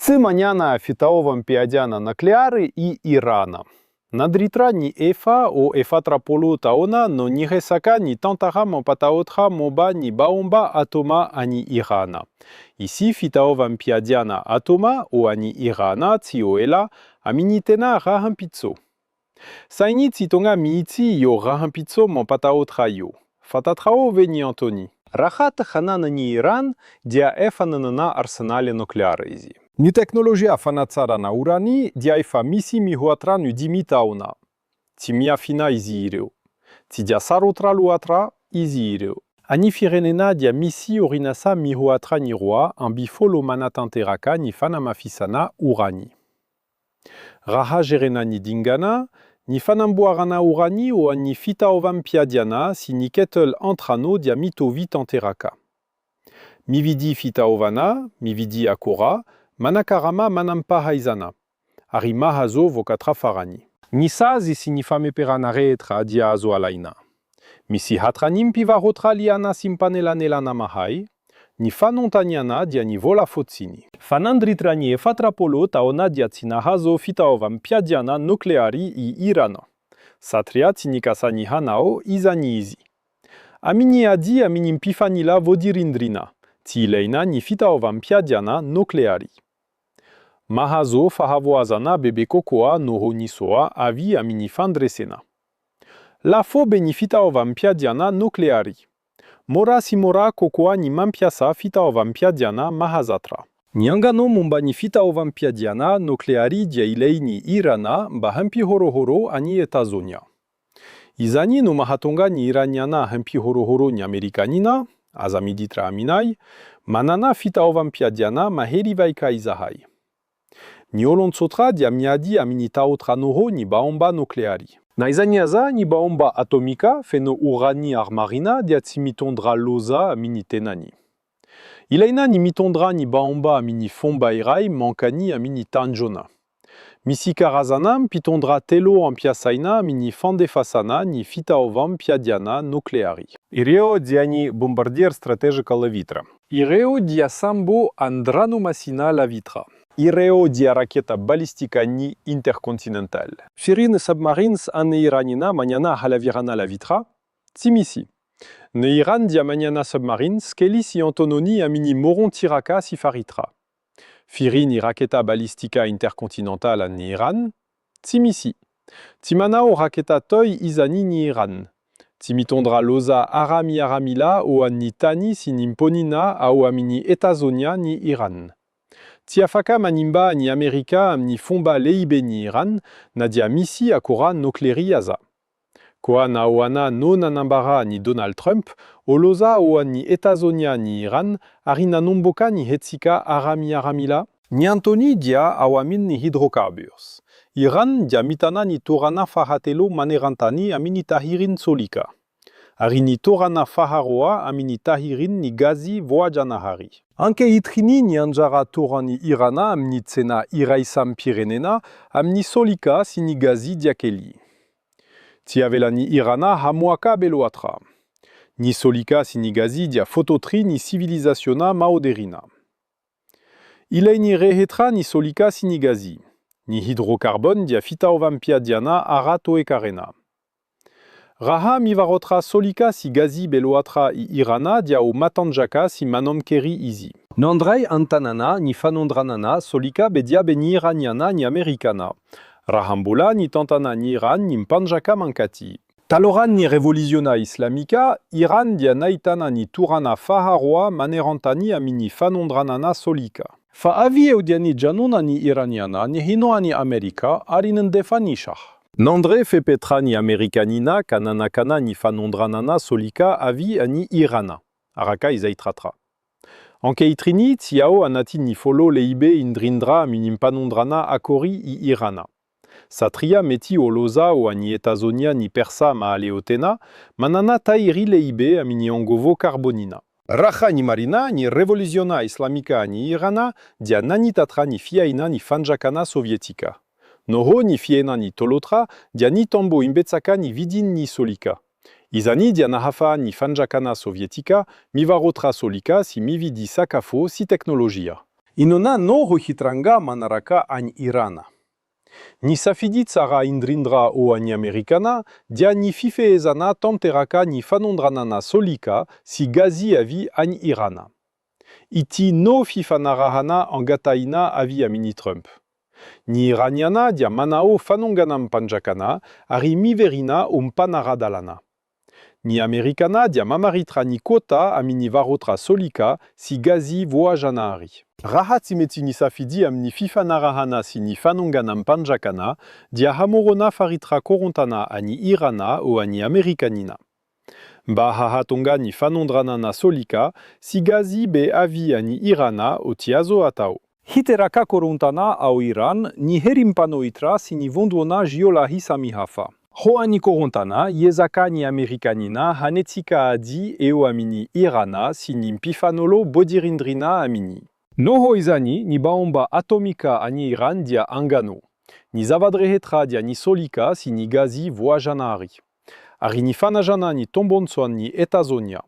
Циманяна фитаовам пиадяна наклеары и Ирана. Надритра ни эфа о эфатраполу таона, но ни хесака ни тантара мопатаотра моба ни баомба атома ани Ирана. Ici fitaovam piadiana atoma o ani Irana tioela aminitena rahampitso. Saini tsitonga miiti yo rahampitso mopataotra yo. Fatatrao veni Antoni. Рахата ханана ни Иран, dia efanana na arsenale nuclearezi. Ni technologia fanatsara na urani, dia efa misi mihuatra nu dimitauna. Ti miafina izireu. Ti dia sarotra luatra izireu. Ani firenena dia misi orinasa mihuatra ni roa, un bifolo manatanteraka ni fanamafisana urani. Raha gerena ni dingana, ni fanambuarana urani o ani fitaovam piadiana si ni ketel entrano dia mitovit anteraka. Mividi fitaovana, mividi akora, manakarama manampa haizana. Arima hazo vokatra farani. Nisazi si ni fameperana reetra dia azo alaina. Misi hatranim pivarotra liana simpanelanelana mahai. Ni fanontaniana dia ni vola fotsini. Fanandritrani e fatrapolo taona dia tsina hazo fitaovam piadiana nucleari I Irana. Satria tinikasani hanao izani izi. Amini adi aminim pifanila vodirindrina. Ti leina ni fitaovam piadiana nucleari. Mahazo fahavoazana bebe kokoa noho nisoa avi amini fandresena. La fo benifitaovam piadiana nucleari. Mora simora kokoa ni mampiasa fitaovam piadiana mahazatra. Nyangano mumbani fitaovam piadiana nucleari dia ileini Irana bahampi horohoro ani Etazonia. Izani no mahatonga ni iraniana hampi horohoro ni amerikanina, azamiditra aminai, manana fitaovam piadiana maheri vaika izahai. Ni olonsotra dia miadi aminitaotra noho ni baomba nucleari. Na izaniaza ni baomba atomika feno urani armarina dia tsimitondra loza aminitenani. Ilaina ni mitondra ni baomba amini fomba irai mankani amini tanjona. Misi karazanam pitondra telo ampiasaina amini fandefasana ni fitaovam piadiana nucleari. Ireo diani bombardier strategica la vitra. Ireo dia sambo andrano masina la vitra. Ireo dia raketa balistika ni intercontinental. Firin submarines ane iranina maniana halavirana la vitra. Timisi. Ne Iran dia maniana submarines kelisi antononi amini moron tiraka sifaritra. Firini raketa balistika intercontinental ane Iran. Timisi. Timanao raketa toy izani ni Iran. Timitondra loza arami aramila o ani tani sinimponina ao amini Etazonia ni Iran. Tiafaka manimba ni Amerika ni fomba leibe ni Iran, nadia misi akora nukleri aza. Koa na oana no nanambara ni Donald Trump, oloza oa ni Etazonia ni Iran, arina nomboka ni hetsika arami aramila, ni Antoni dia awamin ni hydrocarbures. Iran dia mitana ni torana fahatelo manerantani amini tahirin solika. Arini torana faharoa amini tahirin ni gazi voajanahari. Anke itrini ni anjara torani Irana amni tsena iraisam pirenena amni solika sini gazi diakeli. Tiavelani Irana hamuaka beloatra. Ni solika sini gazi dia fototri ni civilisationa maoderina. Ilaini rehetra ni solika sini gazi. Ni hydrocarbone dia fitaovam piadiana arato e karena. Raha mivarotra solika si gazi beloatra I Irana dia o matanjaka si manomkeri izi. Nandrei antanana ni fanondranana solika bedia beni iraniana ni americana. Rahambola ni tantana ni Iran ni mpanjaka mankati. Taloran ni revolutiona islamica, Iran dia naitana ni turana faharoa manerantani amini fanondranana solika. Fa avi eudiani janona ni iraniana ni hinoani Amerika arinendefa nishah. Nandre fe petra ni amerikanina kananakana ni fanondranana solika avi ani Irana. Araka izaitratra. Anke itrini tiao anati ni folo leibe indrindra minim panondrana akori I Irana. Satria meti oloza o ani Etazonia ni persa ma aleotena manana tairi leibe amini angovo carbonina. Raha ni marina ni revolutiona islamica ni Irana dia nanitatra ni fiaina ni fanjakana sovietika. Noho ni fiena ni tolotra dia ni tambo imbetsaka ni vidin ni solika. Izani dia nahafa ni fanjakana sovietika mivarotra solika si mividi sakafo si teknologia. Inona no hohitranga manaraka ani Irana. Ni safidit sara indrindra o ani Americana, dia ni fifeezana tamteraka ni fanondranana solika si gazi avi ani Irana. Iti no fifanarahana angataina avi amini Trump. Ni iraniana dia manao fanonganam panjakana, ari miverina panaradalana. Ni Americana dia mamaritra ni kota amini varotra solika si gazi voajana ari. Rahat simeti ni safidi amni fifanarahana si ni fanonganam panjakana, dia hamorona faritra korontana ani Irana o ani Americanina. Ba hahatonga ni fanondranana solika, si gazi be avi ani Irana o tiazo atao. Hiteraka korontana au Iran, ni herimpanoitra si ni vondwona jiolahi samihafa. Hoani korontana, yezaka ni Americanina, hanetika adi eo amini Irana si ni mpifanolo bodirindrina amini. Noho izani ni baomba atomika ani Iran dia angano. Ni zavadrehetra dia ni solika si ni gazi voajana ari. Ari ni fanajana ni tombonsoan ni Etazonia.